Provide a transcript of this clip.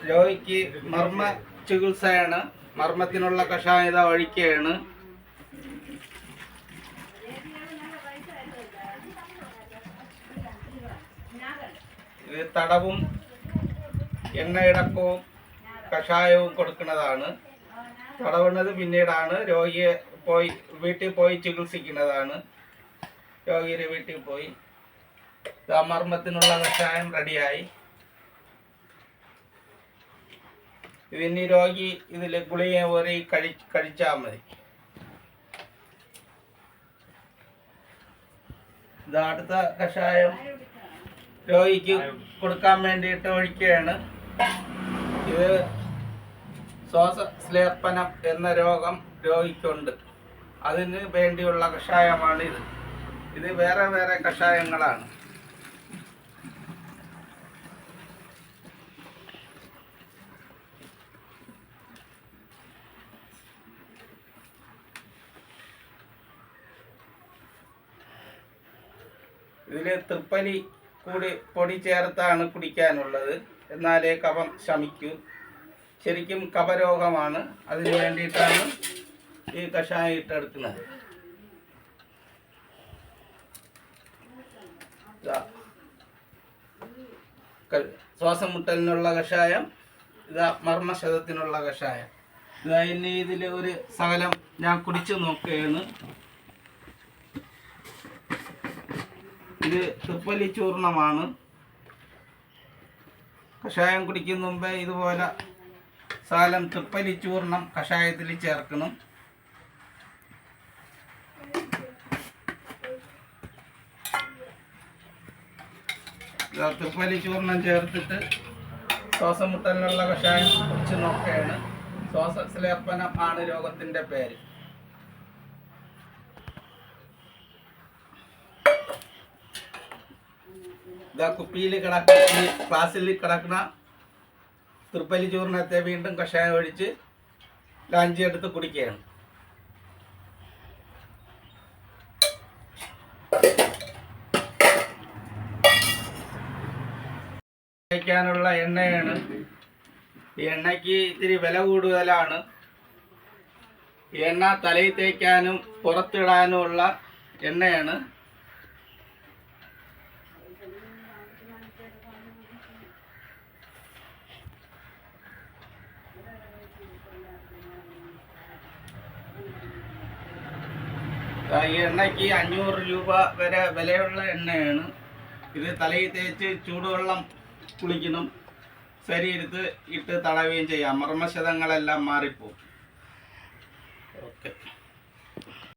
രോഗിക്ക് മർമ്മ ചികിത്സയാണ്. മർമ്മത്തിനുള്ള കഷായം ഇതാ ഒഴിക്കുകയാണ്. ഇത് തടവും എണ്ണയിടക്കവും കഷായവും കൊടുക്കുന്നതാണ്. തടവുന്നത് പിന്നീടാണ്. രോഗിയെ വീട്ടിൽ പോയി ചികിത്സിക്കുന്നതാണ്. രോഗിയുടെ വീട്ടിൽ പോയി മർമ്മത്തിനുള്ള കഷായം റെഡിയായി. ഇതിന് രോഗി ഇതിൽ ഗുളിക ഊരി കഴിച്ചാൽ മതി. ഇത് അടുത്ത കഷായം രോഗിക്ക് കൊടുക്കാൻ വേണ്ടിയിട്ട് ഒഴിക്കുകയാണ്. ഇത് ശ്വാസസ്ലേർപ്പനം എന്ന രോഗം രോഗിക്കുണ്ട്. അതിന് വേണ്ടിയുള്ള കഷായമാണ് ഇത്. ഇത് വേറെ വേറെ കഷായങ്ങളാണ്. ഇതിൽ തൃപ്പലി കൂടി പൊടി ചേർത്താണ് കുടിക്കാനുള്ളത്. എന്നാലേ കഫം ശമിക്കൂ. ശരിക്കും കഫരോഗമാണ്. അതിന് വേണ്ടിയിട്ടാണ് ഈ കഷായം ഇട്ടെടുക്കുന്നത്. ശ്വാസം മുട്ടലിനുള്ള കഷായം, ഇതാ മർമ്മശതത്തിനുള്ള കഷായം. ഇതാ ഇനി ഇതിൽ ഒരു ശകലം ഞാൻ കുടിച്ചു നോക്കുകയാണ്. ഇത് തൃപ്പലി ചൂർണമാണ്. കഷായം കുടിക്കുന്ന മുമ്പേ ഇതുപോലെ ശകലം തൃപ്പലി ചൂർണം കഷായത്തിൽ ചേർക്കണം. തൃപ്പലി ചൂർണം ചേർത്തിട്ട് ശ്വാസം മുട്ടലിനുള്ള കഷായം കുടിച്ച് നോക്കുകയാണ്. ശ്വാസസ്ലേർപ്പനം ആണ് രോഗത്തിൻ്റെ പേര്. ഇതാ കുപ്പിയിൽ കിടക്കുന്ന ഗ്ലാസ്സിൽ കിടക്കുന്ന തൃപ്പലി ചൂർണത്തെ വീണ്ടും കഷായം ഒഴിച്ച് ലാഞ്ചി എടുത്ത് കുടിക്കുകയാണ്. തേക്കാനുള്ള എണ്ണയാണ്. ഈ എണ്ണയ്ക്ക് ഇത്തിരി വില കൂടുതലാണ്. ഈ എണ്ണ തലയിൽ തേക്കാനും പുറത്തിടാനുമുള്ള എണ്ണയാണ്. ഈ എണ്ണയ്ക്ക് 500 രൂപ വരെ വിലയുള്ള എണ്ണയാണ്. ഇത് തലയിൽ തേച്ച് ചൂടുവെള്ളം കുളിക്കണം. ശരീരത്ത് ഇട്ട് തടവുകയും ചെയ്യാം. മർമ്മശതങ്ങളെല്ലാം മാറിപ്പോവും. ഓക്കെ.